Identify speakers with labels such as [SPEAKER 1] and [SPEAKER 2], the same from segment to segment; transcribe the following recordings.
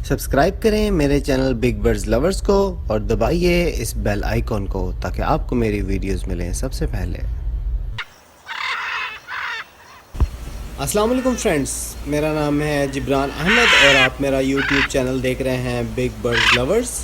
[SPEAKER 1] Subscribe करें मेरे channel big birds lovers को और दबाइए इस बेल आइकॉन को ताकि आपको मेरी वीडियोस मिलें सबसे पहले। अस्सलाम वालेकुम फ्रेंड्स, मेरा नाम है जिब्रान अहमद और आप मेरा यूट्यूब चैनल देख रहे हैं बिग बर्ड्स लवर्स।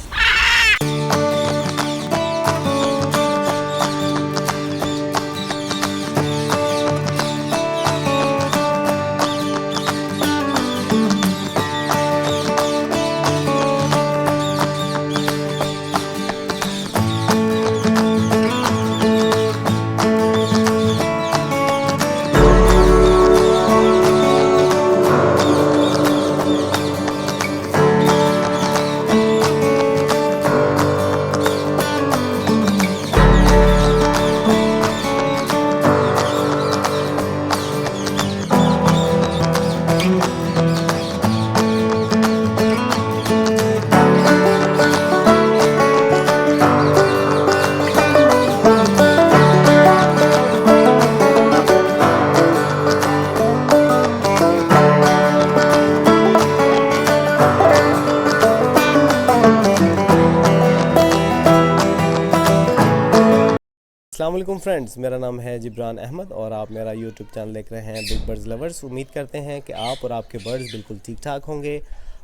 [SPEAKER 1] अस्सलाम वालेकुम फ्रेंड्स, मेरा नाम है जिब्रान अहमद और आप मेरा यूट्यूब चैनल देख रहे हैं बिग बर्ड्स लवर्स। उम्मीद करते हैं कि आप और आपके बर्ड्स बिल्कुल ठीक ठाक होंगे।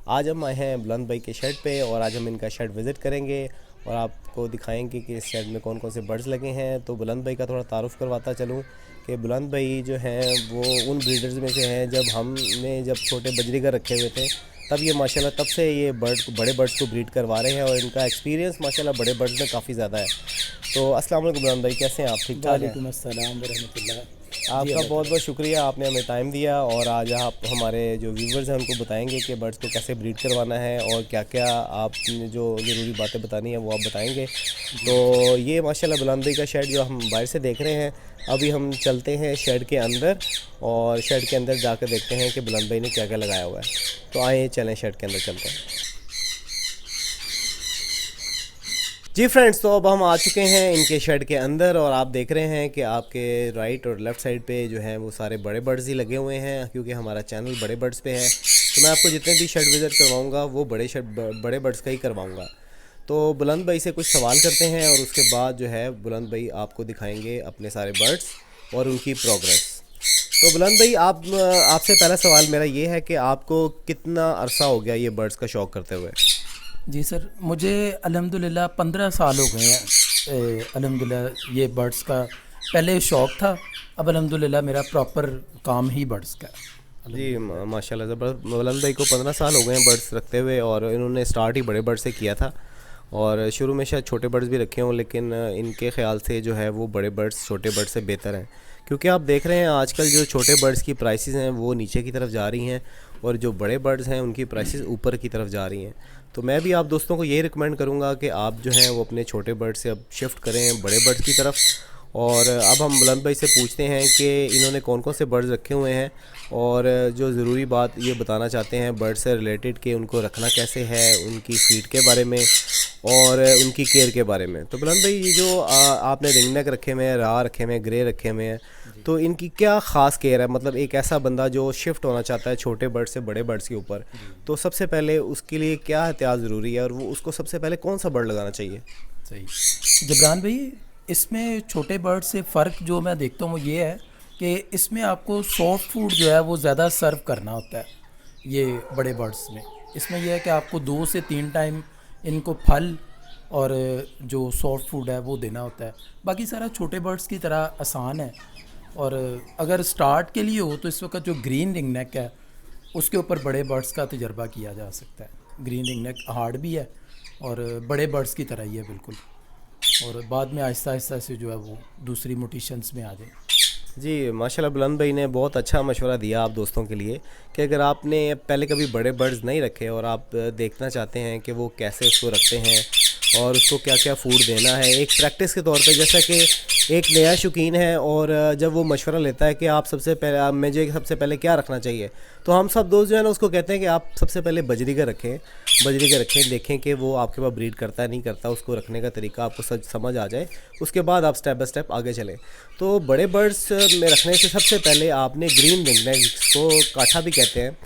[SPEAKER 1] आज हम आए हैं बुलंद भाई के शेड पे और आज हम इनका शेड विज़िट करेंगे और आपको दिखाएंगे कि इस शेड में कौन कौन से बर्ड्स लगे हैं। तो बुलंद भाई का थोड़ा तारुफ़ करवाता चलूँ कि बुलंद भाई जो हैं वो उन ब्रीडर्स में से हैं जब छोटे बजरीगर रखे हुए थे तब ये माशाल्लाह तब से ये बड़े बर्ड्स को ब्रीड करवा रहे हैं और इनका एक्सपीरियंस माशाल्लाह बड़े बर्ड्स में काफ़ी ज़्यादा है। तो अस्सलाम वालेकुम बुलंद भाई, कैसे हैं आप? ठीक ठाक हैं?
[SPEAKER 2] वालेकुम अस्सलाम वरहमतुल्लाह।
[SPEAKER 1] आपका बहुत बहुत शुक्रिया, आपने हमें टाइम दिया और आज आप हमारे जो व्यूवर्स हैं उनको बताएंगे कि बर्ड्स को कैसे ब्रीड करवाना है और क्या क्या आपने जो ज़रूरी बातें बतानी है वो आप बताएंगे। तो ये माशाल्लाह बुलंद भाई का शेड जो हम बाहर से देख रहे हैं, अभी हम चलते हैं शेड के अंदर और शेड के अंदर जाकर देखते हैं कि बुलंद भाई ने क्या क्या लगाया हुआ है। तो आए चलें शेड के अंदर चलते हैं। जी फ्रेंड्स, तो अब हम आ चुके हैं इनके शेड के अंदर और आप देख रहे हैं कि आपके राइट और लेफ़्ट साइड पे जो है वो सारे बड़े बर्ड्स ही लगे हुए हैं क्योंकि हमारा चैनल बड़े बर्ड्स पे है। तो मैं आपको जितने भी शेड विज़िट करवाऊंगा वो बड़े बर्ड्स का ही करवाऊंगा। तो बुलंद भाई से कुछ सवाल करते हैं और उसके बाद जो है बुलंद भाई आपको दिखाएंगे अपने सारे बर्ड्स और उनकी प्रोग्रेस। तो बुलंद भाई, आपसे पहला सवाल मेरा ये है कि आपको कितना अरसा हो गया ये बर्ड्स का शौक़ करते हुए?
[SPEAKER 2] जी सर, मुझे अल्हम्दुलिल्लाह 15 साल हो गए हैं। अल्हम्दुलिल्लाह ये बर्ड्स का पहले शौक़ था, अब अल्हम्दुलिल्लाह मेरा प्रॉपर काम ही बर्ड्स का है।
[SPEAKER 1] जी माशाल्लाह ज़बरदस्त। बुलंद भाई को 15 साल हो गए हैं बर्ड्स रखते हुए और इन्होंने स्टार्ट ही बड़े बर्ड से किया था और शुरू में शायद छोटे बर्ड्स भी रखे हों, लेकिन इनके ख्याल से जो है वो बड़े बर्ड्स छोटे बर्ड से बेहतर हैं क्योंकि आप देख रहे हैं आजकल जो छोटे बर्ड्स की प्राइसेस हैं वो नीचे की तरफ जा रही हैं और जो बड़े बर्ड्स हैं उनकी प्राइसेस ऊपर की तरफ जा रही हैं। तो मैं भी आप दोस्तों को यही रिकमेंड करूँगा कि आप जो हैं वो अपने छोटे बर्ड से अब शिफ्ट करें बड़े बर्ड्स की तरफ। और अब हम बुलंद भाई से पूछते हैं कि इन्होंने कौन कौन से बर्ड्स रखे हुए हैं और जो ज़रूरी बात ये बताना चाहते हैं बर्ड से रिलेटेड कि उनको रखना कैसे है, उनकी फीड के बारे में और उनकी केयर के बारे में। तो बुलंद भाई, ये जो आपने रिंग नेक रखे हुए हैं, रा रखे हुए हैं, ग्रे रखे हुए हैं, तो इनकी क्या ख़ास केयर है? मतलब एक ऐसा बंदा जो शिफ्ट होना चाहता है छोटे बर्ड से बड़े बर्ड्स के ऊपर, तो सबसे पहले उसके लिए क्या एहतियात ज़रूरी है और वो उसको सबसे पहले कौन सा बर्ड लगाना चाहिए?
[SPEAKER 2] सही जबरान भाई, इसमें छोटे बर्ड से फ़र्क जो मैं देखता हूँ वो ये है कि इसमें आपको सॉफ्ट फूड जो है वो ज़्यादा सर्व करना होता है। ये बड़े बर्ड्स में इसमें यह है कि आपको 2 से 3 टाइम इनको फल और जो सॉफ्ट फूड है वो देना होता है। बाकी सारा छोटे बर्ड्स की तरह आसान है और अगर स्टार्ट के लिए हो तो इस वक्त जो ग्रीन रिंग नेक है उसके ऊपर बड़े बर्ड्स का तजर्बा किया जा सकता है। ग्रीन रिंग नेक हार्ड भी है और बड़े बर्ड्स की तरह ही है बिल्कुल, और बाद में आहिस्ता आहिस्ता से जो है वो दूसरी मोटिशंस में आ जाए।
[SPEAKER 1] जी माशाल्लाह, बुलंद भाई ने बहुत अच्छा मशवरा दिया आप दोस्तों के लिए कि अगर आपने पहले कभी बड़े बर्ड्स नहीं रखे और आप देखना चाहते हैं कि वो कैसे उसको रखते हैं और उसको क्या क्या फ़ूड देना है एक प्रैक्टिस के तौर पे, जैसा कि एक नया शौकीन है और जब वो मशवरा लेता है कि आप सबसे पहले मुझे सबसे पहले क्या रखना चाहिए, तो हम सब दोस्त जो है ना उसको कहते हैं कि आप सबसे पहले बजरीगर रखें, देखें कि वो आपके पास ब्रीड करता है नहीं करता, उसको रखने का तरीका आपको समझ आ जाए, उसके बाद आप स्टेप बाय स्टेप आगे चलें। तो बड़े बर्ड्स में रखने से सबसे पहले आपने ग्रीन रिंगनेक, जिसको काठा भी कहते हैं,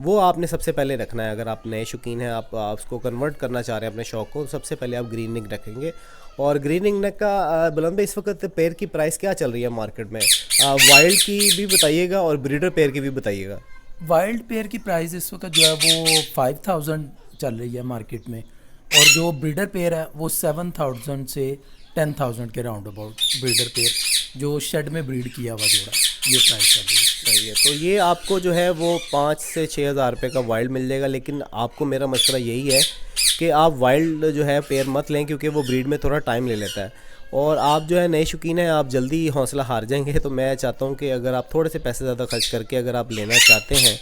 [SPEAKER 1] वो आपने सबसे पहले रखना है। अगर आप नए शौकीन हैं, आप उसको कन्वर्ट करना चाह रहे हैं अपने शौक़ को, सबसे पहले आप ग्रीन नेक रखेंगे। और ग्रीन नेक का बुलंद भाई इस वक्त पेयर की प्राइस क्या चल रही है मार्केट में? वाइल्ड की भी बताइएगा और ब्रीडर पेयर की भी बताइएगा।
[SPEAKER 2] वाइल्ड पेयर की प्राइस इस वक्त जो है वो 5000 चल रही है मार्केट में, और जो ब्रीडर पेयर है वो 7000 से 10000 के राउंड अबाउट ब्रीडर पेयर जो शेड में ब्रीड किया हुआ जोड़ा, ये प्राइस चल रही है।
[SPEAKER 1] सही है। तो ये आपको जो है वो 5 से 6 हज़ार रुपये का वाइल्ड मिल जाएगा। लेकिन आपको मेरा मशवरा यही है कि आप वाइल्ड जो है पेयर मत लें, क्योंकि वो ब्रीड में थोड़ा टाइम ले लेता है और आप जो है नए शौकीन हैं, आप जल्दी हौसला हार जाएंगे। तो मैं चाहता हूं कि अगर आप थोड़े से पैसे ज़्यादा खर्च करके अगर आप लेना चाहते हैं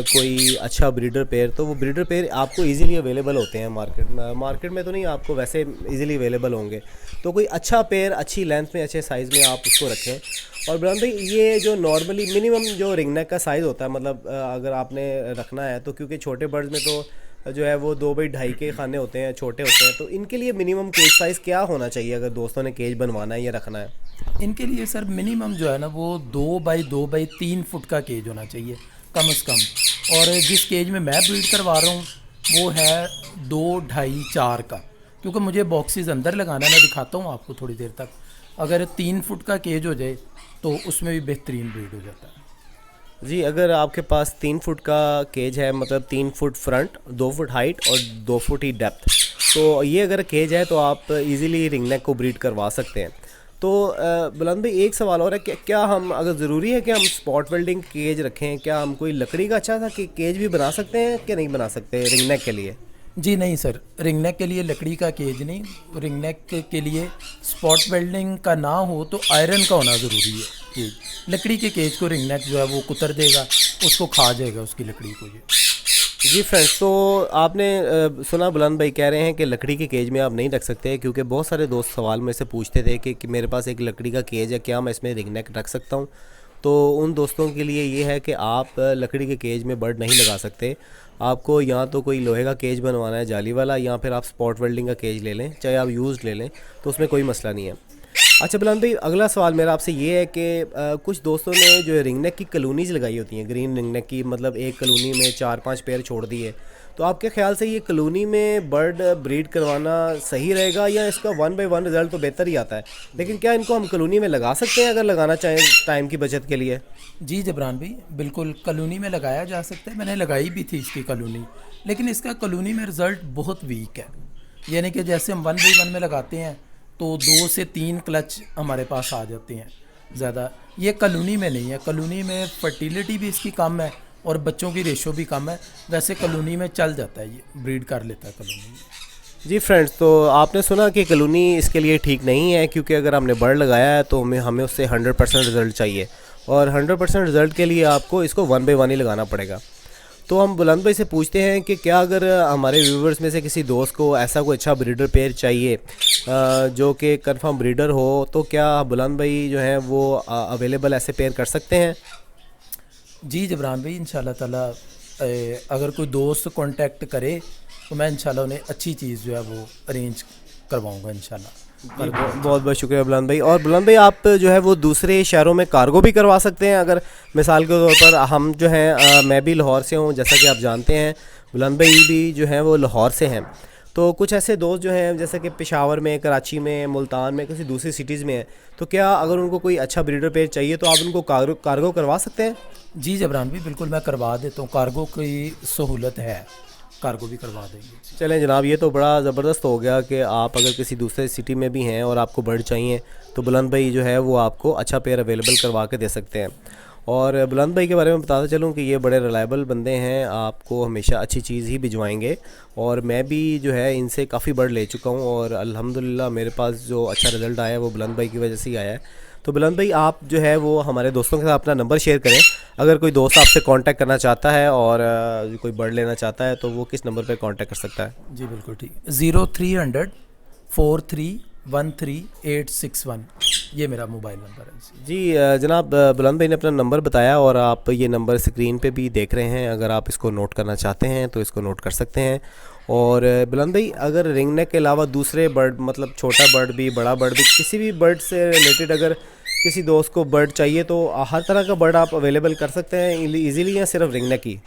[SPEAKER 1] कोई अच्छा ब्रीडर पेयर, तो वो ब्रीडर पेयर आपको इजीली अवेलेबल होते हैं मार्केट में तो नहीं, आपको वैसे इजीली अवेलेबल होंगे। तो कोई अच्छा पेयर अच्छी लेंथ में अच्छे साइज़ में आप उसको रखें। और बुलंद भाई ये जो नॉर्मली मिनिमम जो रिंग नेक का साइज़ होता है, मतलब अगर आपने रखना है तो, क्योंकि छोटे बर्ड्स में तो जो है वो 2x2.5 के खाने होते हैं, छोटे होते हैं, तो इनके लिए मिनिमम केज साइज़ क्या होना चाहिए अगर दोस्तों ने केज बनवाना है या रखना है?
[SPEAKER 2] इनके लिए सर मिनिमम जो है ना वो 2x2x3 फुट का केज होना चाहिए कम से कम। और जिस केज में मैं ब्रीड करवा रहा हूँ वो है 2, 2.5, 4 का, क्योंकि मुझे बॉक्सेस अंदर लगाना है। मैं दिखाता हूँ आपको थोड़ी देर तक। अगर 3 फुट का केज हो जाए तो उसमें भी बेहतरीन ब्रीड हो जाता है।
[SPEAKER 1] जी, अगर आपके पास 3 फुट का केज है, मतलब 3 फुट फ्रंट, 2 फुट हाइट और 2 फुट ही डेप्थ, तो ये अगर केज है तो आप इजीली रिंग नेक को ब्रीड करवा सकते हैं। तो बुलंद भाई एक सवाल और है कि क्या हम, अगर ज़रूरी है कि हम स्पॉट वेल्डिंग केज रखें, क्या हम कोई लकड़ी का अच्छा सा केज भी बना सकते हैं कि नहीं बना सकते रिंग नेक के लिए?
[SPEAKER 2] जी नहीं सर, रिंग नेक के लिए लकड़ी का केज नहीं, रिंग नेक के लिए स्पॉट वेल्डिंग का ना हो तो आयरन का होना ज़रूरी है केज। लकड़ी के केज को रिंग नेक जो है वो कुतर देगा, उसको खा जाएगा उसकी लकड़ी को।
[SPEAKER 1] जी फ्रेंड्स, तो आपने सुना बुलंद भाई कह रहे हैं कि लकड़ी के केज में आप नहीं रख सकते, क्योंकि बहुत सारे दोस्त सवाल मेरे से पूछते थे कि मेरे पास एक लकड़ी का केज है, क्या मैं इसमें रिंग नेक रख सकता हूँ? तो उन दोस्तों के लिए ये है कि आप लकड़ी के केज में बर्ड नहीं लगा सकते। आपको या तो कोई लोहे का केज बनवाना है जाली वाला, या फिर आप स्पॉट वेल्डिंग का केज ले लें, चाहे आप यूज़ ले लें, तो उसमें कोई मसला नहीं है। अच्छा बुलंद भाई, अगला सवाल मेरा आपसे ये है कि कुछ दोस्तों ने जो है रिंग नेक की कलोनीज लगाई होती हैं, ग्रीन रिंग नेक की, मतलब एक कलोनी में 4-5 पेयर छोड़ दिए, तो आपके ख्याल से ये कलोनी में बर्ड ब्रीड करवाना सही रहेगा, या इसका 1/1 रिज़ल्ट तो बेहतर ही आता है, लेकिन क्या इनको हम कलोनी में लगा सकते हैं अगर लगाना चाहें टाइम की बचत के लिए?
[SPEAKER 2] जी जबरान भाई, बिल्कुल कॉलोनी में लगाया जा सकता है। मैंने लगाई भी थी इसकी कॉलोनी, लेकिन इसका कॉलोनी में रिज़ल्ट बहुत वीक है। यानी कि जैसे हम 1/1 में लगाते हैं तो 2 से 3 क्लच हमारे पास आ जाते हैं ज़्यादा। ये कॉलोनी में नहीं है, कॉलोनी में फर्टिलिटी भी इसकी कम है और बच्चों की रेशो भी कम है। वैसे कॉलोनी में चल जाता है, ये ब्रीड कर लेता है कॉलोनी में।
[SPEAKER 1] जी फ्रेंड्स, तो आपने सुना कि कॉलोनी इसके लिए ठीक नहीं है, क्योंकि अगर हमने बर्ड लगाया है तो हमें उससे 100% रिज़ल्ट चाहिए, और 100% रिज़ल्ट के लिए आपको इसको 1/1 ही लगाना पड़ेगा। तो हम बुलंद भाई से पूछते हैं कि क्या अगर हमारे व्यूवर्स में से किसी दोस्त को ऐसा कोई अच्छा ब्रीडर पेयर चाहिए जो कि कंफर्म ब्रीडर हो, तो क्या बुलंद भाई जो हैं वो अवेलेबल ऐसे पेयर कर सकते हैं?
[SPEAKER 2] जी जबरान भाई, इंशाल्लाह ताला अगर कोई दोस्त कांटेक्ट करे तो मैं इंशाल्लाह उन्हें अच्छी चीज़ जो है वो अरेंज करवाऊंगा इंशाल्लाह।
[SPEAKER 1] बहुत बहुत शुक्रिया बुलंद भाई। और बुलंद भाई, आप जो है वो दूसरे शहरों में कार्गो भी करवा सकते हैं। अगर मिसाल के तौर पर हम जो हैं, मैं भी लाहौर से हूँ, जैसा कि आप जानते हैं, बुलंद भाई भी जो हैं वो लाहौर से हैं, तो कुछ ऐसे दोस्त जो हैं जैसे कि पेशावर में, कराची में, मुल्तान में, किसी दूसरी सिटीज़ में हैं, तो क्या अगर उनको कोई अच्छा ब्रीडर पेयर चाहिए तो आप उनको कार्गो करवा सकते हैं?
[SPEAKER 2] जी जबरान भाई, बिल्कुल मैं करवा देता हूँ, कार्गो की सहूलत है, कार्गो भी करवा देंगे।
[SPEAKER 1] चलें जनाब, ये तो बड़ा ज़बरदस्त हो गया कि आप अगर किसी दूसरे सिटी में भी हैं और आपको बर्ड चाहिए तो बुलंद भाई जो है वो आपको अच्छा पेयर अवेलेबल करवा के दे सकते हैं। और बुलंद भाई के बारे में बताता चलूँ कि ये बड़े रिलायबल बंदे हैं, आपको हमेशा अच्छी चीज़ ही भिजवाएंगे। और मैं भी जो है इनसे काफ़ी बर्ड ले चुका हूँ और अल्हम्दुलिल्लाह मेरे पास जो अच्छा रिज़ल्ट आया है वो बुलंद भाई की वजह से ही आया है। तो बुलंद भाई, आप जो है वो हमारे दोस्तों के साथ अपना नंबर शेयर करें। अगर कोई दोस्त आपसे कांटेक्ट करना चाहता है और कोई बर्ड लेना चाहता है तो वो किस नंबर पे कांटेक्ट कर सकता है?
[SPEAKER 2] जी बिल्कुल ठीक, 0300 4313 ये मेरा मोबाइल नंबर है।
[SPEAKER 1] जी जनाब, बुलंद भाई ने अपना नंबर बताया और आप ये नंबर स्क्रीन पे भी देख रहे हैं। अगर आप इसको नोट करना चाहते हैं तो इसको नोट कर सकते हैं। और बुलंद भाई, अगर रिंग नेक के अलावा दूसरे बर्ड, मतलब छोटा बर्ड भी, बड़ा बर्ड भी, किसी भी बर्ड से रिलेटेड अगर किसी दोस्त को बर्ड चाहिए तो हर तरह का बर्ड आप अवेलेबल कर सकते हैं इजीली, या सिर्फ रिंग नेक ही?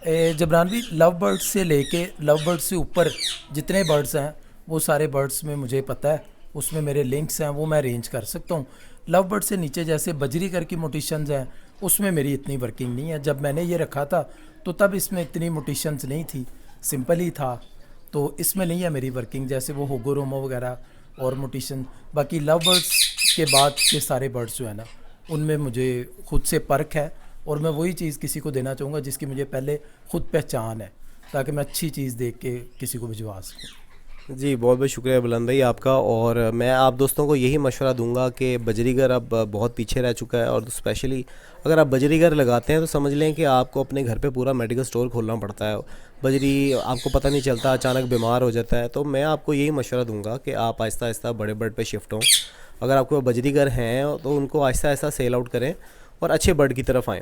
[SPEAKER 2] जबरान भी लव बर्ड्स से लेके लव बर्ड्स से ऊपर जितने बर्ड्स हैं वो सारे बर्ड्स में मुझे पता है, उसमें मेरे लिंक्स हैं, वो मैं अरेंज कर सकता हूँ। लव बर्ड से नीचे जैसे बजरीगर की मोटिशंस हैं उसमें मेरी इतनी वर्किंग नहीं है। जब मैंने ये रखा था तो तब इसमें इतनी मोटिशंस नहीं थी, सिंपल ही था, तो इसमें नहीं है मेरी वर्किंग जैसे वो होगोरोमो वगैरह और मोटिशन। बाकी लव बर्ड्स के बाद के सारे बर्ड्स जो है ना उनमें मुझे खुद से परख है, और मैं वही चीज़ किसी को देना चाहूँगा जिसकी मुझे पहले खुद पहचान है, ताकि मैं अच्छी चीज़ देख के किसी को भिजवा सकूँ।
[SPEAKER 1] जी, बहुत बहुत शुक्रिया बुलंद भाई आपका। और मैं आप दोस्तों को यही मशवरा दूंगा कि बजरीगर अब बहुत पीछे रह चुका है, और स्पेशली अगर आप बजरीगर लगाते हैं तो समझ लें कि आपको अपने घर पे पूरा मेडिकल स्टोर खोलना पड़ता है। बजरी आपको पता नहीं चलता, अचानक बीमार हो जाता है। तो मैं आपको यही मशवरा दूंगा कि आप आहिस्ता आहिस्ता बड़े बर्ड पे शिफ्ट हों। अगर आपको बजरीगर हैं तो उनको आहिस्ता आहिस्ता सेल आउट करें और अच्छे बर्ड की तरफ आएँ।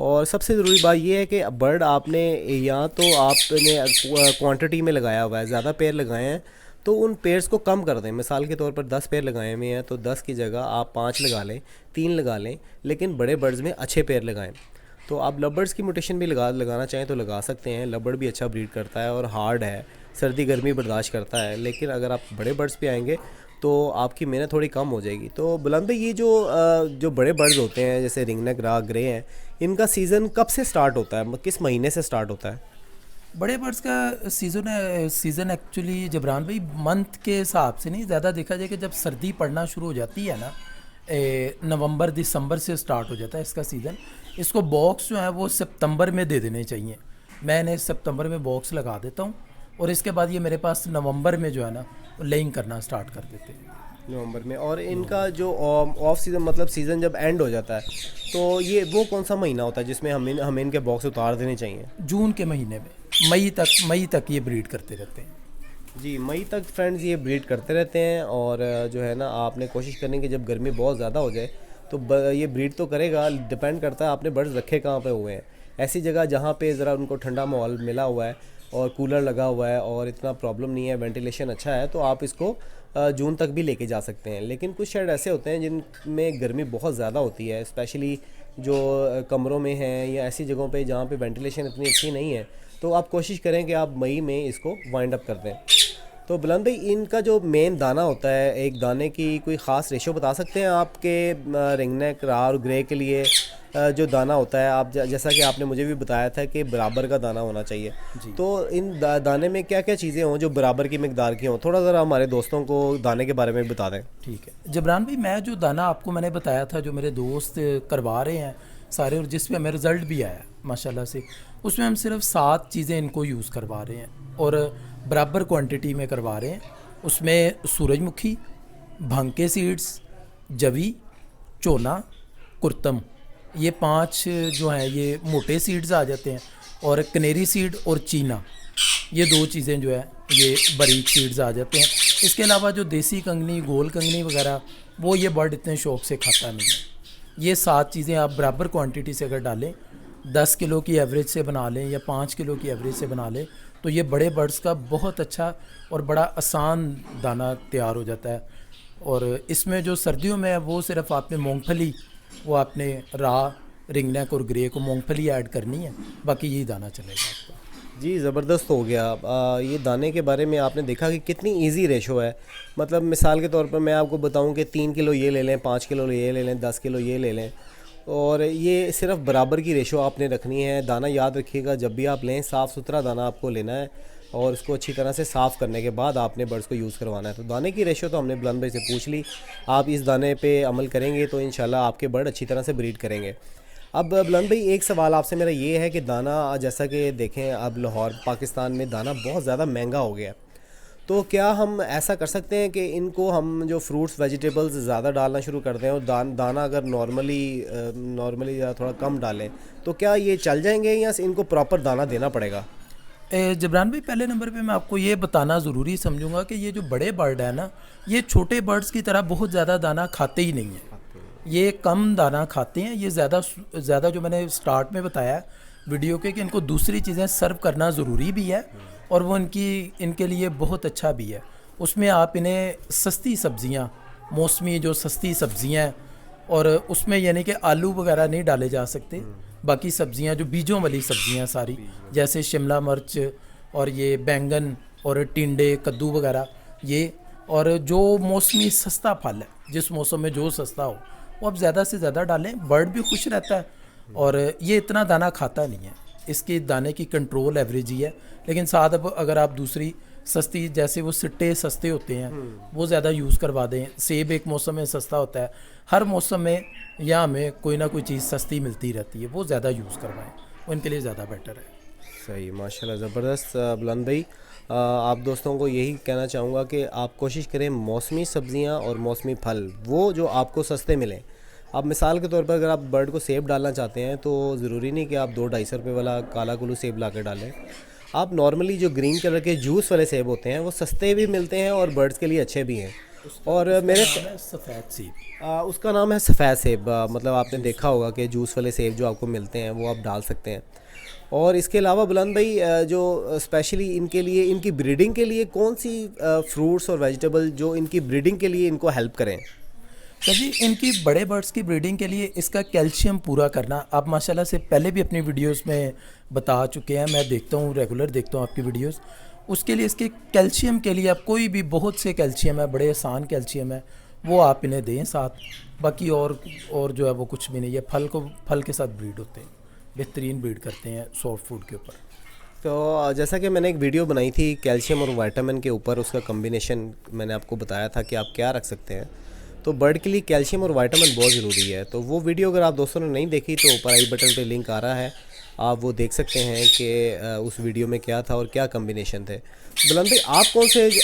[SPEAKER 1] और सबसे ज़रूरी बात यह है कि बर्ड आपने या तो आपने क्वांटिटी में लगाया हुआ है, ज़्यादा पेड़ लगाए हैं तो उन पेयर्स को कम कर दें। मिसाल के तौर पर 10 पेड़ लगाए हुए हैं तो 10 की जगह आप 5 लगा लें, 3 लगा लें, लेकिन बड़े बर्ड्स में अच्छे पेड़ लगाएं। तो आप लवर्स की म्यूटेशन भी लगाना चाहें तो लगा सकते हैं। लवर्ड भी अच्छा ब्रीड करता है और हार्ड है, सर्दी गर्मी बर्दाश्त करता है। लेकिन अगर आप बड़े बर्ड्स पे आएंगे तो आपकी मेहनत थोड़ी कम हो जाएगी। तो बुलंद भाई, ये जो बड़े बर्ड्स होते हैं जैसे रिंगनेक राग ग्रे हैं, इनका सीज़न कब से स्टार्ट होता है, किस महीने से स्टार्ट होता है?
[SPEAKER 2] बड़े बर्ड्स का सीज़न एक्चुअली जबरान भाई मंथ के हिसाब से नहीं, ज़्यादा देखा जाए कि जब सर्दी पड़ना शुरू हो जाती है ना, नवंबर दिसंबर से स्टार्ट हो जाता है इसका सीज़न। इसको बॉक्स जो है वो सितंबर में दे देने चाहिए। मैं इन्हें सितंबर में बॉक्स लगा देता हूँ, और इसके बाद ये मेरे पास नवंबर में जो है ना लेइंग करना स्टार्ट कर देते हैं।
[SPEAKER 1] नवंबर में। और इनका जो ऑफ सीज़न मतलब सीज़न जब एंड हो जाता है तो ये वो कौन सा महीना होता है जिसमें हमें इनके बॉक्स उतार देने चाहिए?
[SPEAKER 2] जून के महीने में, मई तक ये ब्रीड करते रहते हैं।
[SPEAKER 1] जी, मई तक फ्रेंड्स ये ब्रीड करते रहते हैं। और जो है ना, आपने कोशिश करनी कि जब गर्मी बहुत ज़्यादा हो जाए तो ये ब्रीड तो करेगा। डिपेंड करता है आपने बर्ड्स रखे कहाँ पे हुए हैं। ऐसी जगह जहाँ पे ज़रा उनको ठंडा माहौल मिला हुआ है और कूलर लगा हुआ है और इतना प्रॉब्लम नहीं है, वेंटिलेशन अच्छा है, तो आप इसको जून तक भी लेके जा सकते हैं। लेकिन कुछ शेड ऐसे होते हैं जिनमें गर्मी बहुत ज़्यादा होती है, स्पेशली जो कमरों में हैं या ऐसी जगहों पे जहाँ पे वेंटिलेशन इतनी अच्छी नहीं है, तो आप कोशिश करें कि आप मई में इसको वाइंड अप कर दें। तो बुलंद भाई, इनका जो मेन दाना होता है, एक दाने की कोई ख़ास रेशो बता सकते हैं आपके रिंगनेक रार और ग्रे के लिए? जो दाना होता है, आप जैसा कि आपने मुझे भी बताया था कि बराबर का दाना होना चाहिए, तो इन दाने में क्या क्या चीज़ें हों जो बराबर की मिकदार की हों? थोड़ा ज़रा हमारे दोस्तों को दाने के बारे में बता दें।
[SPEAKER 2] ठीक है जबरान भाई, मैं जो दाना आपको मैंने बताया था, जो मेरे दोस्त करवा रहे हैं सारे, और जिस पे हमें रिज़ल्ट भी आया माशाल्लाह से, उसमें हम सिर्फ 7 चीज़ें इनको यूज़ करवा रहे हैं और बराबर क्वांटिटी में करवा रहे हैं। उसमें सूरजमुखी, भंग के सीड्स, जवी, चोना, कुर्तम, ये 5 जो हैं ये मोटे सीड्स आ जाते हैं, और कनेरी सीड और चीना, ये 2 चीज़ें जो है ये बारीक सीड्स आ जाते हैं। इसके अलावा जो देसी कंगनी, गोल कंगनी वगैरह, वो ये बर्ड इतने शौक से खाता नहीं है। ये 7 चीज़ें आप बराबर क्वांटिटी से अगर डालें, 10 किलो की एवरेज से बना लें या 5 किलो की एवरेज से बना लें, तो ये बड़े बर्ड्स का बहुत अच्छा और बड़ा आसान दाना तैयार हो जाता है। और इसमें जो सर्दियों में है वो सिर्फ आपने मूंगफली, वो आपने रिंगनेक और ग्रे को मूंगफली ऐड करनी है, बाकी यही दाना चलेगा आपका।
[SPEAKER 1] जी, ज़बरदस्त हो गया। ये दाने के बारे में आपने देखा कि कितनी इजी रेशो है। मतलब मिसाल के तौर पर मैं आपको बताऊं कि 3 किलो ये ले लें, 5 किलो ये ले लें, 10 किलो ये ले लें, और ये सिर्फ बराबर की रेशो आपने रखनी है। दाना याद रखिएगा, जब भी आप लें साफ़ सुथरा दाना आपको लेना है और उसको अच्छी तरह से साफ़ करने के बाद आपने बर्ड्स को यूज़ करवाना है। तो दाने की रेशो तो हमने बुलंद भाई से पूछ ली। आप इस दाने पे अमल करेंगे तो इंशाल्लाह आपके बर्ड अच्छी तरह से ब्रीड करेंगे। अब बुलंद भाई, एक सवाल आपसे मेरा ये है कि दाना, जैसा कि देखें अब लाहौर पाकिस्तान में दाना बहुत ज़्यादा महंगा हो गया है, तो क्या हम ऐसा कर सकते हैं कि इनको हम जो फ्रूट्स वेजिटेबल्स ज़्यादा डालना शुरू कर दें और दाना अगर नॉर्मली या थोड़ा कम डालें, तो क्या ये चल जाएंगे या इनको प्रॉपर दाना देना पड़ेगा?
[SPEAKER 2] जबरान भाई, पहले नंबर पे मैं आपको ये बताना ज़रूरी समझूंगा कि ये जो बड़े बर्ड है ना, ये छोटे बर्ड्स की तरह बहुत ज़्यादा दाना खाते ही नहीं हैं। ये कम दाना खाते हैं। ये ज़्यादा जो मैंने स्टार्ट में बताया वीडियो के, कि इनको दूसरी चीज़ें सर्व करना ज़रूरी भी है और वो इनके लिए बहुत अच्छा भी है। उसमें आप इन्हें सस्ती सब्ज़ियाँ, मौसमी जो सस्ती सब्ज़ियाँ हैं, और उसमें यानी कि आलू वगैरह नहीं डाले जा सकते, बाकी सब्जियां जो बीजों वाली सब्जियां सारी, जैसे शिमला मिर्च और ये बैंगन और टिंडे कद्दू वगैरह ये। और जो मौसमी सस्ता फल है, जिस मौसम में जो सस्ता हो वो आप ज़्यादा से ज़्यादा डालें, बर्ड भी खुश रहता है। और ये इतना दाना खाता नहीं है, इसके दाने की कंट्रोल एवरेज ही है। लेकिन साथ अब अगर आप दूसरी सस्ती, जैसे वो सिट्टे सस्ते होते हैं वो ज़्यादा यूज़ करवा दें। सेब एक मौसम में सस्ता होता है, हर मौसम में या हमें कोई ना कोई चीज़ सस्ती मिलती रहती है, वो ज़्यादा यूज़ करवाएं, वो इनके लिए ज़्यादा बेटर है।
[SPEAKER 1] सही, माशाल्लाह, ज़बरदस्त। बुलंद भाई, आप दोस्तों को यही कहना चाहूँगा कि आप कोशिश करें मौसमी सब्ज़ियाँ और मौसमी फल वो जो आपको सस्ते मिलें। आप मिसाल के तौर पर अगर आप बर्ड को सेब डालना चाहते हैं तो ज़रूरी नहीं कि आप 2-250 रुपये वाला काला कुल्लू सेब ला कर डालें। आप नॉर्मली जो ग्रीन कलर के जूस वाले सेब होते हैं वो सस्ते भी मिलते हैं और बर्ड्स के लिए अच्छे भी हैं। और मेरे
[SPEAKER 2] सफ़ेद सेब,
[SPEAKER 1] उसका नाम है सफ़ेद सेब। मतलब आपने देखा होगा कि जूस वाले सेब जो आपको मिलते हैं वो आप डाल सकते हैं। और इसके अलावा बुलंद भाई, जो स्पेशली इनके लिए, इनकी ब्रीडिंग के लिए कौन सी फ्रूट्स और वेजिटेबल जो इनकी ब्रीडिंग के लिए इनको हेल्प करें?
[SPEAKER 2] सर जी इनकी बड़े बर्ड्स की ब्रीडिंग के लिए इसका कैल्शियम पूरा करना, आप माशाल्लाह से पहले भी अपनी वीडियोस में बता चुके हैं, मैं देखता हूँ, रेगुलर देखता हूँ आपकी वीडियोस। उसके लिए इसके कैल्शियम के लिए आप कोई भी, बहुत से कैल्शियम है, बड़े आसान कैल्शियम है, वो आप इन्हें दें साथ। बाकी और जो है वो कुछ भी नहीं है। फल के साथ ब्रीड होते हैं, बेहतरीन ब्रीड करते हैं सॉफ्ट फूड के ऊपर।
[SPEAKER 1] तो जैसा कि मैंने एक वीडियो बनाई थी कैल्शियम और विटामिन के ऊपर, उसका कम्बिनेशन मैंने आपको बताया था कि आप क्या रख सकते हैं। तो बर्ड के लिए कैल्शियम और विटामिन बहुत ज़रूरी है। तो वो वीडियो अगर आप दोस्तों ने नहीं देखी तो ऊपर आई बटन पे लिंक आ रहा है, आप वो देख सकते हैं कि उस वीडियो में क्या था और क्या कम्बिनेशन थे। बुलंद भाई,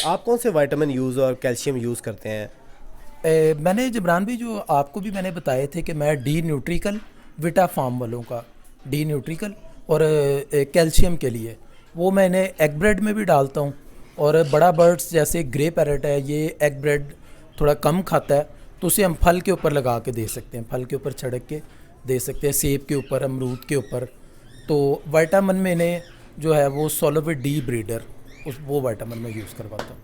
[SPEAKER 1] आप कौन से विटामिन यूज़ और कैल्शियम यूज़ करते हैं?
[SPEAKER 2] मैंने जबरान भी जो आपको भी मैंने बताए थे कि मैं डी न्यूट्रिकल, विटा फार्म वालों का डी न्यूट्रिकल और कैल्शियम के लिए वो मैंने एग ब्रेड में भी डालता हूँ। और बड़ा बर्ड्स जैसे ग्रे पैरेट है, ये एग ब्रेड थोड़ा कम खाता है, तो उसे हम फल के ऊपर लगा के दे सकते हैं, फल के ऊपर छिड़क के दे सकते हैं, सेब के ऊपर, अमरूद के ऊपर। तो विटामिन में इन्हें जो है वो सोलोविट डी ब्रीडर, वो विटामिन में यूज़ करवाता हूँ।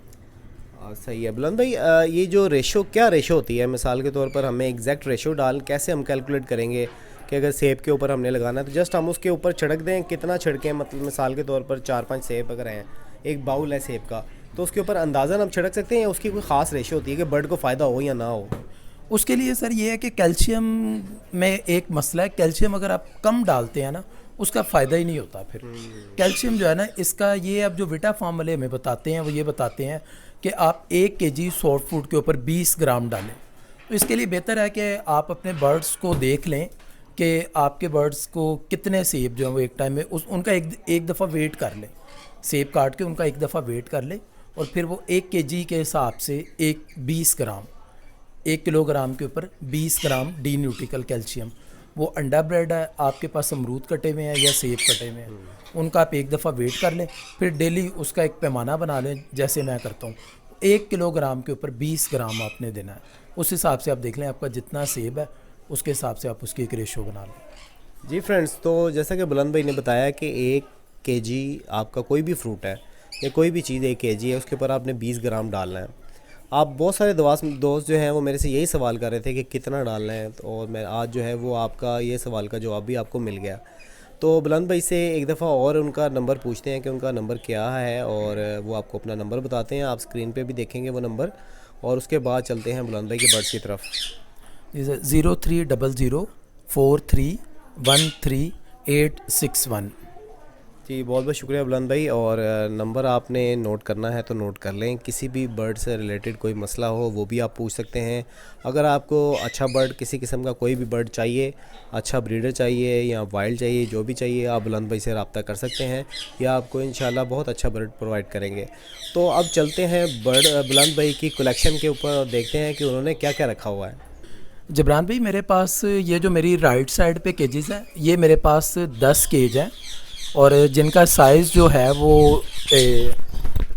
[SPEAKER 1] सही है बुलंद भाई। ये जो रेशो, क्या रेशो होती है? मिसाल के तौर पर हमें एग्जैक्ट रेशो कैसे हम कैलकुलेट करेंगे कि अगर सेब के ऊपर हमने लगाना है तो जस्ट हम उसके ऊपर छिड़क दें, कितना छिड़कें? मतलब मिसाल के तौर पर 4-5 सेब अगर हैं, एक बाउल है सेब का, तो उसके ऊपर अंदाज़न हम छिड़क सकते हैं या उसकी कोई ख़ास रेशो होती है कि बर्ड को फ़ायदा हो या ना हो?
[SPEAKER 2] उसके लिए सर ये है कि कैल्शियम में एक मसला है, कैल्शियम अगर आप कम डालते हैं ना उसका फ़ायदा ही नहीं होता फिर। कैल्शियम जो है ना इसका, ये अब जो विटा फार्म वाले हमें बताते हैं वो ये बताते हैं कि आप 1 kg सॉफ्ट फूड के ऊपर 20 ग्राम डालें। तो इसके लिए बेहतर है कि आप अपने बर्ड्स को देख लें कि आपके बर्ड्स को कितने सेब जो है वो एक टाइम में उनका एक दफ़ा वेट कर लें, सेब काट के उनका एक दफ़ा वेट कर लें और फिर वो 1 kg के हिसाब से 20 ग्राम, 1 किलोग्राम के ऊपर 20 ग्राम डी न्यूट्रिकल कैल्शियम। वो अंडा ब्रेड है, आपके पास अमरूद कटे हुए हैं या सेब कटे हुए हैं, उनका आप एक दफ़ा वेट कर लें, फिर डेली उसका एक पैमाना बना लें जैसे मैं करता हूँ। 1 किलोग्राम के ऊपर 20 ग्राम आपने देना है, उस हिसाब से आप देख लें आपका जितना सेब है उसके हिसाब से आप उसकी एक रेशो बना लें।
[SPEAKER 1] जी फ्रेंड्स, तो जैसा कि बुलंद भाई ने बताया कि 1 kg आपका कोई भी फ्रूट है या कोई भी चीज़ 1 kg है, उसके ऊपर आपने 20 ग्राम डालना है। आप बहुत सारे दोस्त जो हैं वो मेरे से यही सवाल कर रहे थे कि कितना डालना है, और मैं आज जो है वो आपका ये सवाल का जवाब भी आपको मिल गया। तो बुलंद भाई से एक दफ़ा और उनका नंबर पूछते हैं कि उनका नंबर क्या है, और वो आपको अपना नंबर बताते हैं। आप स्क्रीन पे भी देखेंगे वो नंबर, और उसके बाद चलते हैं बुलंद भाई के बर्ड्स की तरफ।
[SPEAKER 2] 030043138161।
[SPEAKER 1] जी, बहुत बहुत शुक्रिया बुलंद भाई। और नंबर आपने नोट करना है तो नोट कर लें। किसी भी बर्ड से रिलेटेड कोई मसला हो वो भी आप पूछ सकते हैं। अगर आपको अच्छा बर्ड, किसी किस्म का कोई भी बर्ड चाहिए, अच्छा ब्रीडर चाहिए या वाइल्ड चाहिए, जो भी चाहिए, आप बुलंद भाई से रब्ता कर सकते हैं, या आपको इंशाल्लाह बहुत अच्छा बर्ड प्रोवाइड करेंगे। तो अब चलते हैं बुलंद भाई की कलेक्शन के ऊपर और देखते हैं कि उन्होंने क्या क्या रखा हुआ है।
[SPEAKER 2] जबरान भाई, मेरे पास ये जो मेरी राइट साइड पे केजेस हैं, ये मेरे पास 10 केज हैं, और जिनका साइज़ जो है वो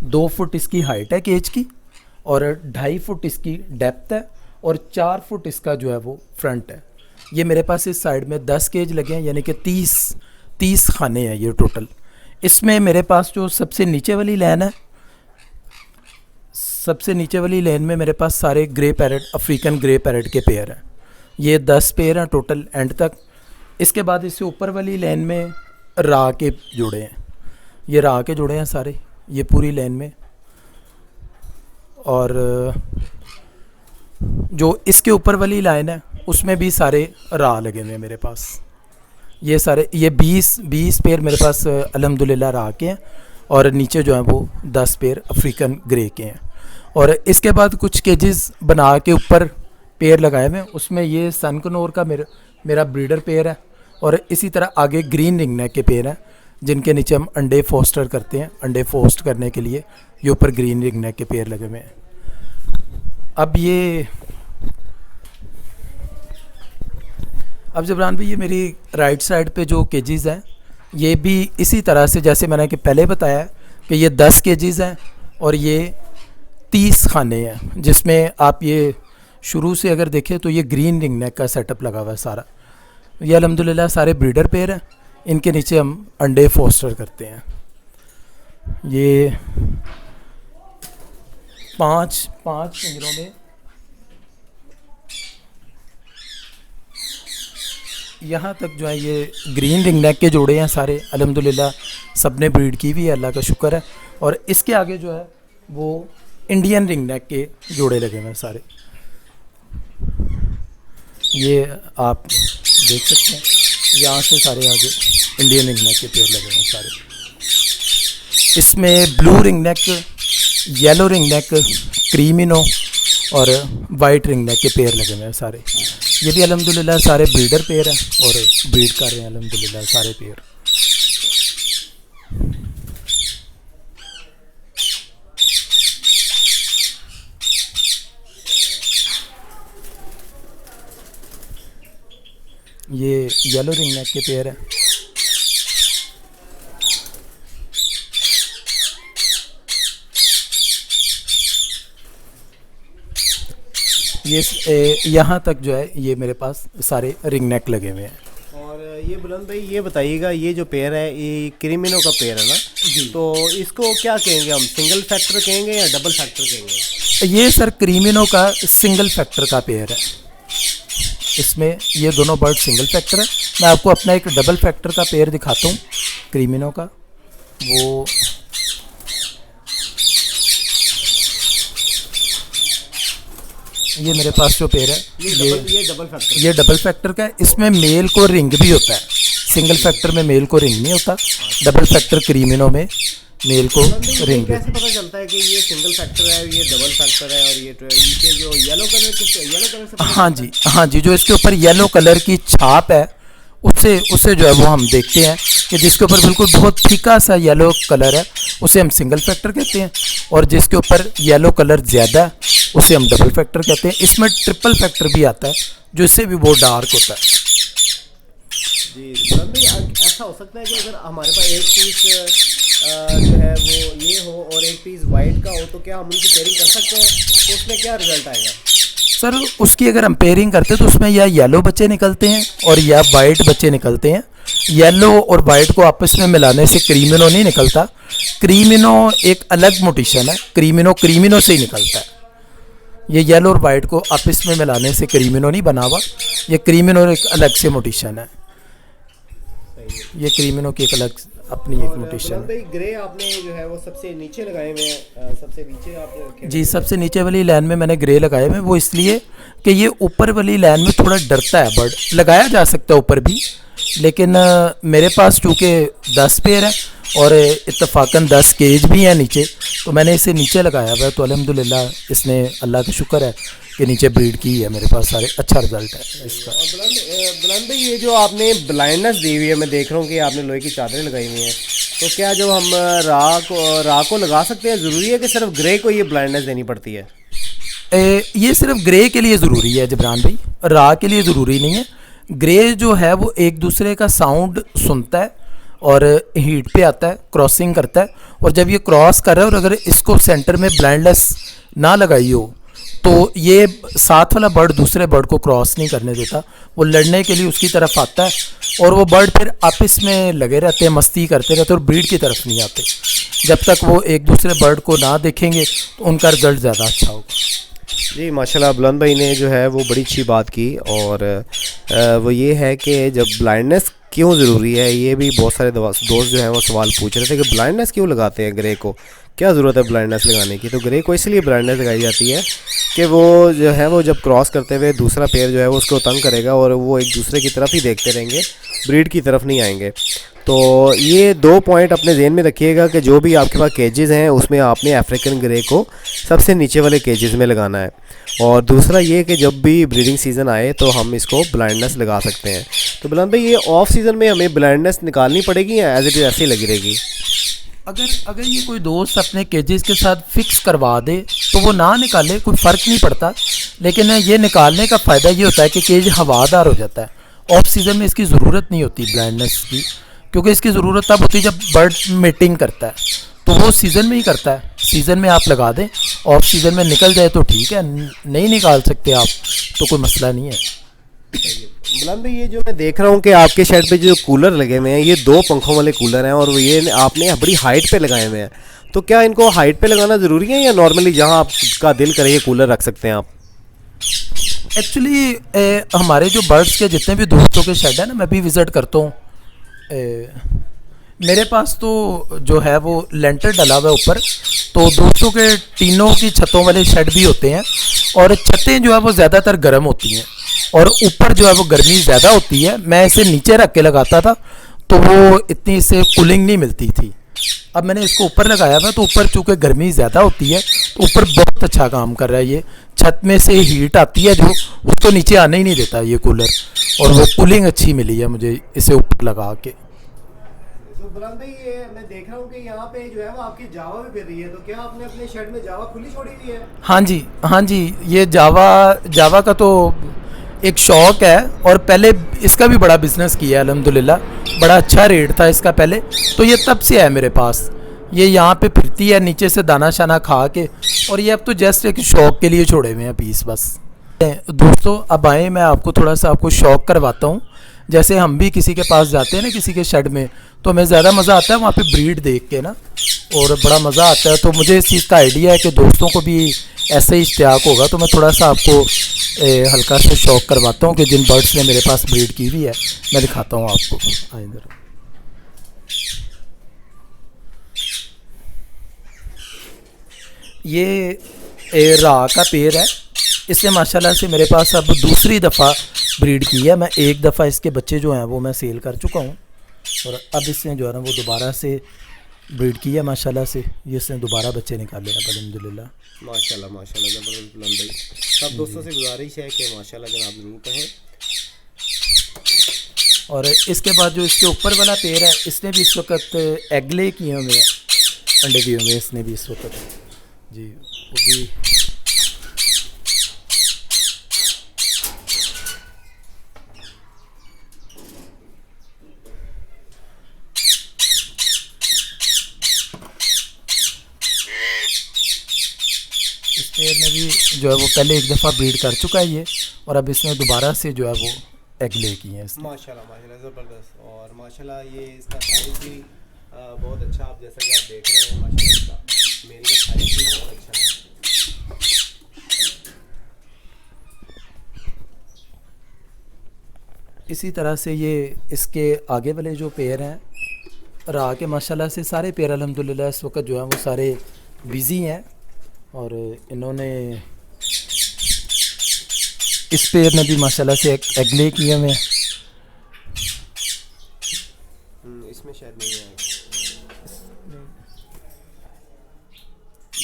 [SPEAKER 2] 2 फुट इसकी हाइट है केज की, और 2.5 फुट इसकी डेप्थ है, और 4 फुट इसका जो है वो फ्रंट है। ये मेरे पास इस साइड में 10 केज लगे हैं, यानी कि 30 खाने हैं ये टोटल। इसमें मेरे पास जो सबसे नीचे वाली लाइन है, सबसे नीचे वाली लेन में मेरे पास सारे grey parrot, African grey parrot के पेयर हैं। ये 10 पेयर हैं टोटल एंड तक। इसके बाद इससे ऊपर वाली लाइन में रा के जोड़े हैं, ये रा के जोड़े हैं सारे, ये पूरी लाइन में। और जो इसके ऊपर वाली लाइन है उसमें भी सारे रा लगे हुए हैं मेरे पास। ये सारे, ये 20 पेयर मेरे पास अल्हम्दुलिल्लाह रा के हैं, और नीचे जो है वो 10 पेयर अफ्रीकन ग्रे के हैं। और इसके बाद कुछ केजेस बना के ऊपर पेयर लगाए हुए हैं, उसमें ये सनकनोर का मेरा ब्रीडर पेयर है, और इसी तरह आगे ग्रीन रिंगनेक के पेयर हैं जिनके नीचे हम अंडे फोस्टर करते हैं। अंडे फोस्ट करने के लिए ये ऊपर ग्रीन रिंगनेक के पेयर लगे हुए हैं। अब जबरान भाई, ये मेरी राइट साइड पे जो केजीज़ हैं ये भी इसी तरह से, जैसे मैंने कि पहले बताया कि ये 10 केजीज़ हैं और ये 30 खाने हैं, जिसमें आप ये शुरू से अगर देखें तो ये ग्रीन रिंगनेक का सेटअप लगा हुआ है सारा। ये अल्हम्दुलिल्लाह सारे ब्रीडर पेयर हैं, इनके नीचे हम अंडे फोस्टर करते हैं। ये पाँच पिंजरों में यहाँ तक जो है ये ग्रीन रिंगनेक के जोड़े हैं सारे, अल्हम्दुलिल्लाह सब ने ब्रीड की हुई है, अल्लाह का शुक्र है। और इसके आगे जो है वो इंडियन रिंगनेक के जोड़े लगे हुए हैं सारे, ये आप देख सकते हैं। यहाँ से सारे आगे इंडियन रिंगनेक के पेयर लगे हुए हैं सारे। इसमें ब्लू रिंगनेक, येलो रिंगनेक, क्रीमिनो और वाइट रिंगनेक के पेयर लगे हुए हैं सारे। ये भी अल्हम्दुलिल्लाह सारे ब्रीडर पेयर हैं और ब्रीड कर रहे हैं अल्हम्दुलिल्लाह सारे पेयर। ये येलो रिंगनेक के पेयर है। ये यहाँ तक जो है ये मेरे पास सारे रिंगनेक लगे हुए हैं।
[SPEAKER 1] और ये बुलंद भाई, ये बताइएगा, ये जो पेयर है ये क्रीमिनो का पेयर है ना जी, तो इसको क्या कहेंगे हम, सिंगल फैक्टर कहेंगे या डबल फैक्टर कहेंगे?
[SPEAKER 2] ये सर क्रीमिनो का सिंगल फैक्टर का पेयर है। इसमें ये दोनों बर्ड सिंगल फैक्टर है। मैं आपको अपना एक डबल फैक्टर का पेयर दिखाता हूँ क्रीमिनो का। वो ये मेरे पास जो पेयर है ये डबल फैक्टर का है। इसमें मेल को रिंग भी होता है, सिंगल फैक्टर में मेल को रिंग नहीं होता, डबल फैक्टर क्रीमिनो में मेल को रिंग।
[SPEAKER 1] कैसे पता चलता है कि ये सिंगल फैक्टर है, ये डबल फैक्टर है, और ये इनके जो येलो कलर से?
[SPEAKER 2] हाँ जी, जो इसके ऊपर येलो कलर की छाप है उससे जो है वो हम देखते हैं कि जिसके ऊपर बिल्कुल बहुत फीका सा येलो कलर है उसे हम सिंगल फैक्टर कहते हैं, और जिसके ऊपर येलो कलर ज़्यादा है उसे हम डबल फैक्टर कहते हैं। इसमें ट्रिपल फैक्टर भी आता है जो इससे भी बहुत डार्क होता है।
[SPEAKER 1] जी भाई, ऐसा हो सकता है कि अगर हमारे पास एक पीस जो है वो ये हो और एक पीस वाइट का हो, तो क्या हम उनकी पेयरिंग कर सकते हैं? तो उसमें क्या रिजल्ट आएगा?
[SPEAKER 2] सर उसकी अगर हम पेयरिंग करते हैं तो उसमें या येलो बच्चे निकलते हैं और या वाइट बच्चे निकलते हैं। येलो और वाइट को आपस में मिलाने से क्रीमिनो नहीं निकलता। क्रीमिनो एक अलग मोटिशन है, क्रीमिनो से ही निकलता है। ये येलो और वाइट को आपस में मिलाने से क्रीमिनो नहीं बना हुआ, ये क्रीमिनो एक अलग से मोटिशन है। ये क्रीमिनो की एक अलग अपनी एक मोटिशन है।
[SPEAKER 1] ग्रे आपने जो है वो सबसे नीचे लगाए हुए हैं, सबसे नीचे आपने रखे?
[SPEAKER 2] जी, सबसे नीचे वाली लाइन में मैंने ग्रे लगाए हुए हैं, वो इसलिए कि ये ऊपर वाली लाइन में थोड़ा डरता है बर्ड। लगाया जा सकता है ऊपर भी, लेकिन मेरे पास चूँकि 10 पेयर है और इत्तफाकन 10 केज भी हैं नीचे, तो मैंने इसे नीचे लगाया हुआ है। तो अल्हम्दुलिल्लाह इसने, अल्लाह का शुक्र है कि नीचे ब्रीड की है मेरे पास सारे, अच्छा रिजल्ट है इसका।
[SPEAKER 1] और बुलंद भाई, ये जो आपने ब्लाइंडनेस दी हुई है, मैं देख रहा हूँ कि आपने लोहे की चादरें लगाई हुई हैं, तो क्या जो हम रा को लगा सकते हैं? ज़रूरी है कि सिर्फ ग्रे को ये ब्लाइंडनेस देनी पड़ती है?
[SPEAKER 2] ये सिर्फ ग्रे के लिए ज़रूरी है जबरान भाई, रा के लिए ज़रूरी नहीं है। ग्रे जो है वो एक दूसरे का साउंड सुनता है और हीट पे आता है, क्रॉसिंग करता है, और जब ये क्रॉस कर रहा है और अगर इसको सेंटर में ब्लाइंडनेस ना लगाई हो तो ये साथ वाला बर्ड दूसरे बर्ड को क्रॉस नहीं करने देता, वो लड़ने के लिए उसकी तरफ आता है और वो बर्ड फिर आपस में लगे रहते हैं, मस्ती करते रहते हैं और ब्रीड की तरफ नहीं आते। जब तक वो एक दूसरे बर्ड को ना देखेंगे तो उनका रिजल्ट ज़्यादा अच्छा होगा।
[SPEAKER 1] जी माशाल्लाह, बुलंद भाई ने जो है वो बड़ी अच्छी बात की। और वो ये है कि जब ब्लाइंडनेस क्यों ज़रूरी है, ये भी बहुत सारे दोस्त जो हैं वो सवाल पूछ रहे थे कि ब्लाइंडनेस क्यों लगाते हैं ग्रे को, क्या ज़रूरत है ब्लाइंडनेस लगाने की। तो ग्रे को इसलिए ब्लाइंडनेस लगाई जाती है कि वो जो है वो जब क्रॉस करते हुए दूसरा पेयर जो है वो उसको तंग करेगा और वो एक दूसरे की तरफ ही देखते रहेंगे, ब्रीड की तरफ नहीं आएंगे। तो ये 2 पॉइंट अपने ज़हन में रखिएगा कि जो भी आपके पास केजेस हैं उसमें आपने अफ्रीकन ग्रे को सबसे नीचे वाले केजेस में लगाना है। और दूसरा ये कि जब भी ब्रीडिंग सीज़न आए तो हम इसको ब्लाइंडनेस लगा सकते हैं। तो बुलंद भाई, ये ऑफ सीज़न में हमें ब्लाइंडनेस निकालनी पड़ेगी या एज इट इज़ ऐसे ही लगी रहेगी?
[SPEAKER 2] अगर अगर ये कोई दोस्त अपने केजेस के साथ फिक्स करवा दे तो वो ना निकाले, कोई फ़र्क नहीं पड़ता। लेकिन ये निकालने का फ़ायदा ये होता है कि केज हवादार हो जाता है। ऑफ सीज़न में इसकी ज़रूरत नहीं होती ब्लाइंडनेस की, क्योंकि इसकी ज़रूरत तब होती है जब बर्ड मीटिंग करता है, तो वो सीज़न में ही करता है। सीज़न में आप लगा दें, ऑफ सीज़न में निकल जाए तो ठीक है, नहीं निकाल सकते आप तो कोई मसला नहीं है।
[SPEAKER 1] बुलंद भाई, ये जो मैं देख रहा हूँ कि आपके शेड पे जो कूलर लगे हुए हैं, ये 2 पंखों वाले कूलर हैं और ये आपने बड़ी हाइट पे लगाए हुए हैं। तो क्या इनको हाइट पे लगाना ज़रूरी है या नॉर्मली जहाँ आपका दिल करे ये कूलर रख सकते हैं आप?
[SPEAKER 2] एक्चुअली हमारे जो बर्ड्स के जितने भी दोस्तों के शेड है ना, मैं भी विज़िट करता हूँ। मेरे पास तो जो है वो लेंटर डला हुआ है ऊपर, तो दोस्तों के टीनों की छतों वाले शेड भी होते हैं और छतें जो है वो ज़्यादातर गर्म होती हैं और ऊपर जो है वो गर्मी ज़्यादा होती है। मैं इसे नीचे रख के लगाता था तो वो इतनी इससे कूलिंग नहीं मिलती थी। अब मैंने इसको ऊपर लगाया हुआ, तो ऊपर चूँकि गर्मी ज़्यादा होती है तो ऊपर बहुत अच्छा काम कर रहा है। ये छत में से हीट आती है जो, उसको नीचे आने ही नहीं देता ये कूलर, और वो कूलिंग अच्छी मिली है मुझे इसे ऊपर लगा के।
[SPEAKER 1] तो बुलंद भाई, ये मैं देख रहा हूँ कि यहाँ पे जो है वो आपकी जावा भी फिर रही है, तो क्या आपने अपने शेड में जावा खुली छोड़ी हुई है?
[SPEAKER 2] हाँ जी, हाँ जी, ये जावा का तो एक शौक़ है और पहले इसका भी बड़ा बिज़नेस किया है अल्हम्दुलिल्लाह। बड़ा अच्छा रेट था इसका पहले, तो ये तब से है मेरे पास। ये यहाँ पे फिरती है नीचे से दाना शाना खा के, और ये अब तो जस्ट एक शौक़ के लिए छोड़े हुए हैं पीस बस। दोस्तों अब आए, मैं आपको थोड़ा सा आपको शौक़ करवाता हूँ। जैसे हम भी किसी के पास जाते हैं ना, किसी के शेड में, तो हमें ज़्यादा मज़ा आता है वहाँ पे ब्रीड देख के ना, और बड़ा मज़ा आता है। तो मुझे इस चीज़ का आइडिया है कि दोस्तों को भी ऐसे ही इश्तियाक होगा, तो मैं थोड़ा सा आपको हल्का सा शौक़ करवाता हूँ कि जिन बर्ड्स ने मेरे पास ब्रीड की हुई है मैं दिखाता हूँ आपको। इधर ये राह का पेड़ है, इसने माशाल्लाह से मेरे पास अब दूसरी दफ़ा ब्रीड की है। मैं एक दफ़ा इसके बच्चे जो हैं वो मैं सेल कर चुका हूँ, और अब इसने जो है ना वो दोबारा से ब्रीड की है माशाल्लाह से। ये इसने दोबारा बच्चे निकाले हैं अल्हम्दुलिल्लाह।
[SPEAKER 1] माशाल्लाह माशाल्लाह, ज़बरदस्त बुलंद भाई। सब दोस्तों से गुजारिश है कि माशाल्लाह जनाब ज़रूर कहें।
[SPEAKER 2] और इसके बाद जो इसके ऊपर वाला पेड़ है, इसने भी इस वक्त एगले किए हुए हैं, अंडे दिए हुए इसने भी इस वक्त जी। वो भी इस पेड़ में भी जो है वो पहले एक दफ़ा ब्रीड कर चुका है ये, और अब इसने दोबारा से जो है वो एग ले किए हैं इसने।
[SPEAKER 1] माशाल्लाह माशाल्लाह, ज़बरदस्त। और माशाल्लाह ये इसका साइज़ भी बहुत अच्छा, आप जैसा कि आप देख रहे हैं माशाल्लाह इसका मेल का साइज़ भी बहुत अच्छा है।
[SPEAKER 2] इसी तरह से ये इसके आगे वाले जो पेड़ हैं राह के, माशाल्लाह से सारे पेड़ अल्हम्दुलिल्लाह इस वक्त जो है वो सारे बिज़ी हैं। और इन्होंने इस पेड़ ने भी माशाल्लाह से एगले किए हुए हैं।
[SPEAKER 1] इसमें शायद नहीं है,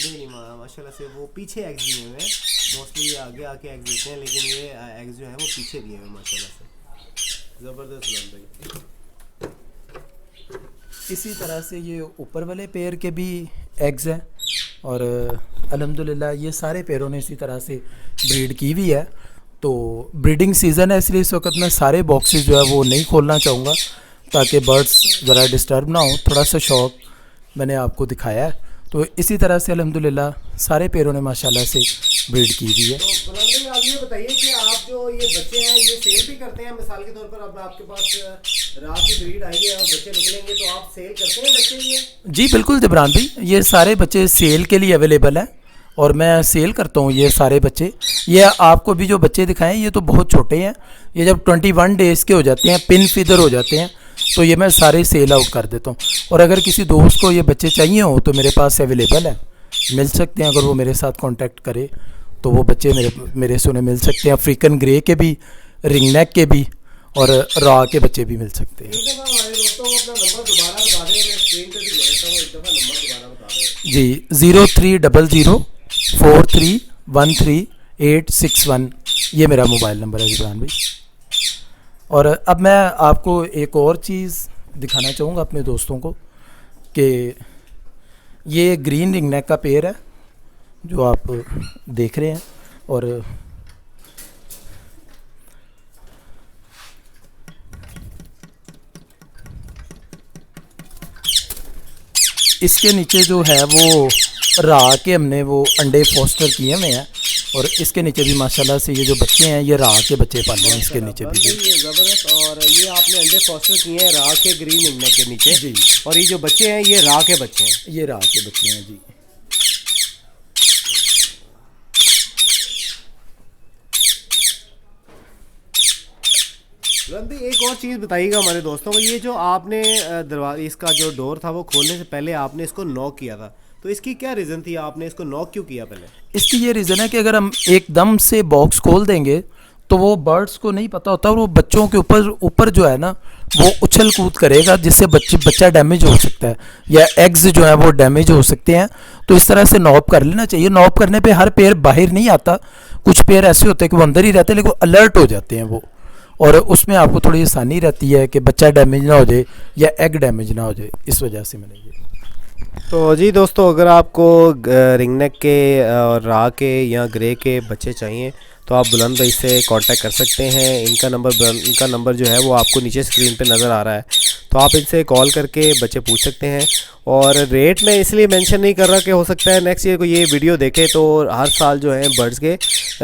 [SPEAKER 1] नहीं माशाल्लाह से वो पीछे एग्स दिए हुए हैं। मोस्टली ये आगे आके एग्स देते हैं, लेकिन ये एग्स जो है वो पीछे दिए हुए हैं माशाल्लाह से। ज़बरदस्त बुलंद भाई।
[SPEAKER 2] इसी तरह से ये ऊपर वाले पेड़ के भी एग्स हैं, और अल्हम्दुलिल्लाह ये सारे पेड़ों ने इसी तरह से ब्रीड की हुई है। तो ब्रीडिंग सीज़न है, इसलिए इस वक्त मैं सारे बॉक्सेस जो है वो नहीं खोलना चाहूँगा ताकि बर्ड्स ज़रा डिस्टर्ब ना हो। थोड़ा सा शौक़ मैंने आपको दिखाया है। तो इसी तरह से अल्हम्दुलिल्लाह सारे पेड़ों ने माशाल्लाह से ब्रीड की हुई है।
[SPEAKER 1] तो बुलंद भाई, आप ये बताइए कि आप जो ये बच्चे हैं ये सेल भी करते हैं? मिसाल के तौर पर अब आपके पास रात की ब्रीड आई है और बच्चे निकलेंगे, तो आप सेल करते हैं बच्चे ये?
[SPEAKER 2] जी बिल्कुल जबरान भाई, ये सारे बच्चे सेल के लिए अवेलेबल हैं, और मैं सेल करता हूँ ये सारे बच्चे। ये आपको भी जो बच्चे दिखाएं ये तो बहुत छोटे हैं, ये जब 21 डेज़ के हो जाते हैं, पिन फीदर हो जाते हैं, तो ये मैं सारे सेल आउट कर देता हूँ। और अगर किसी दोस्त को ये बच्चे चाहिए हो तो मेरे पास अवेलेबल है, मिल सकते हैं। अगर वो मेरे साथ कांटेक्ट करे तो वो बच्चे मेरे से उन्हें मिल सकते हैं। अफ्रीकन ग्रे के भी, रिंग नेक के भी और रॉ के बच्चे भी मिल सकते हैं। जी 030043138161 ये मेरा मोबाइल नंबर है जिब्रान भाई। और अब मैं आपको एक और चीज़ दिखाना चाहूँगा अपने दोस्तों को कि ये ग्रीन रिंग नेक का पेड़ है जो आप देख रहे हैं, और इसके नीचे जो है वो राह के हमने वो अंडे फोस्टर किए हुए हैं, और इसके नीचे भी माशाल्लाह से ये जो बच्चे हैं ये राह के बच्चे पाले हैं इसके नीचे भी।
[SPEAKER 1] ये ज़बरदस्त। और ये आपने अंडे फोस्टर किए हैं राह के ग्रीन रिंगनेक के नीचे
[SPEAKER 2] जी,
[SPEAKER 1] और ये जो बच्चे हैं ये राह के बच्चे हैं।
[SPEAKER 2] ये राह के बच्चे हैं जी।
[SPEAKER 1] रंदी एक और चीज़ बताइएगा हमारे दोस्तों को, ये जो आपने दरवाजा इसका जो डोर था वो खोलने से पहले आपने इसको नॉक किया था, तो इसकी क्या रीज़न थी, आपने इसको नॉक क्यों किया पहले?
[SPEAKER 2] इसकी ये रीज़न है कि अगर हम एकदम से बॉक्स खोल देंगे तो वो बर्ड्स को नहीं पता होता, और वो बच्चों के ऊपर जो है ना वो उछल कूद करेगा, जिससे बच्चा डैमेज हो सकता है या एग्स जो है वो डैमेज हो सकते हैं। तो इस तरह से नॉप कर लेना चाहिए। नॉप करने पे हर पेड़ बाहर नहीं आता, कुछ पेड़ ऐसे होते हैं कि वो अंदर ही रहते हैं लेकिन अलर्ट हो जाते हैं वो, और उसमें आपको थोड़ी आसानी रहती है कि बच्चा डैमेज ना हो जाए या एग डैमेज ना हो जाए। इस वजह से मैंने ये।
[SPEAKER 1] तो जी दोस्तों, अगर आपको रिंगनेक के और राह के या ग्रे के बच्चे चाहिए तो आप बुलंद भाई से कांटेक्ट कर सकते हैं। इनका नंबर जो है वो आपको नीचे स्क्रीन पे नज़र आ रहा है, तो आप इनसे कॉल करके बच्चे पूछ सकते हैं। और रेट मैं इसलिए मेंशन नहीं कर रहा कि हो सकता है नेक्स्ट ईयर को ये वीडियो देखे तो हर साल जो है बर्ड्स के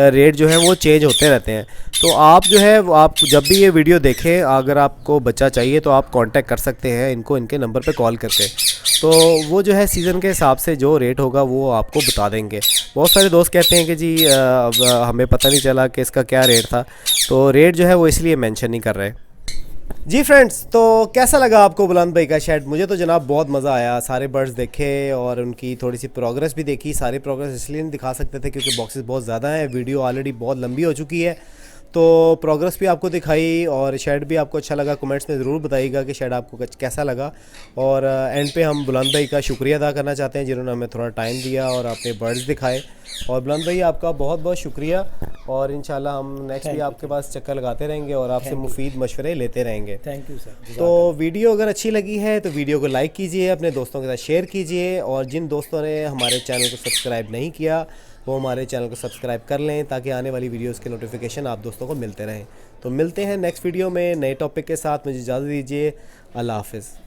[SPEAKER 1] रेट जो है वो चेंज होते रहते हैं। तो आप जो है आप जब भी ये वीडियो देखें, अगर आपको बच्चा चाहिए तो आप कांटेक्ट कर सकते हैं इनको, इनके नंबर पे कॉल करके। तो वो जो है सीज़न के हिसाब से जो रेट होगा वो आपको बता देंगे। बहुत सारे दोस्त कहते हैं कि जी हमें पता नहीं चला कि इसका क्या रेट था, तो रेट जो है वो इसलिए मेंशन नहीं कर रहे। जी फ्रेंड्स, तो कैसा लगा आपको बुलंद भाई का शेड? मुझे तो जनाब बहुत मज़ा आया। सारे बर्ड्स देखे और उनकी थोड़ी सी प्रोग्रेस भी देखी। सारे प्रोग्रेस इसलिए नहीं दिखा सकते थे क्योंकि बॉक्सेस बहुत ज़्यादा हैं, वीडियो ऑलरेडी बहुत लंबी हो चुकी है, तो प्रोग्रेस भी आपको दिखाई और शेड भी आपको अच्छा लगा। कमेंट्स में ज़रूर बताइएगा कि शेड आपको कैसा लगा। और एंड पे हम बुलंद भाई का शुक्रिया अदा करना चाहते हैं जिन्होंने हमें थोड़ा टाइम दिया और अपने बर्ड्स दिखाए। और बुलंद भाई आपका बहुत बहुत शुक्रिया, और इंशाल्लाह हम नेक्स्ट भी आपके पास चक्कर लगाते रहेंगे और आपसे मुफीद मशवरे लेते रहेंगे।
[SPEAKER 2] Thank you sir.
[SPEAKER 1] तो वीडियो अगर अच्छी लगी है तो वीडियो को लाइक कीजिए, अपने दोस्तों के साथ शेयर कीजिए, और जिन दोस्तों ने हमारे चैनल को सब्सक्राइब नहीं किया वो हमारे चैनल को सब्सक्राइब कर लें ताकि आने वाली वीडियोस के नोटिफिकेशन आप दोस्तों को मिलते रहें। तो मिलते हैं नेक्स्ट वीडियो में नए टॉपिक के साथ। मुझे इजाज़त दीजिए। अल्लाह हाफ़िज़।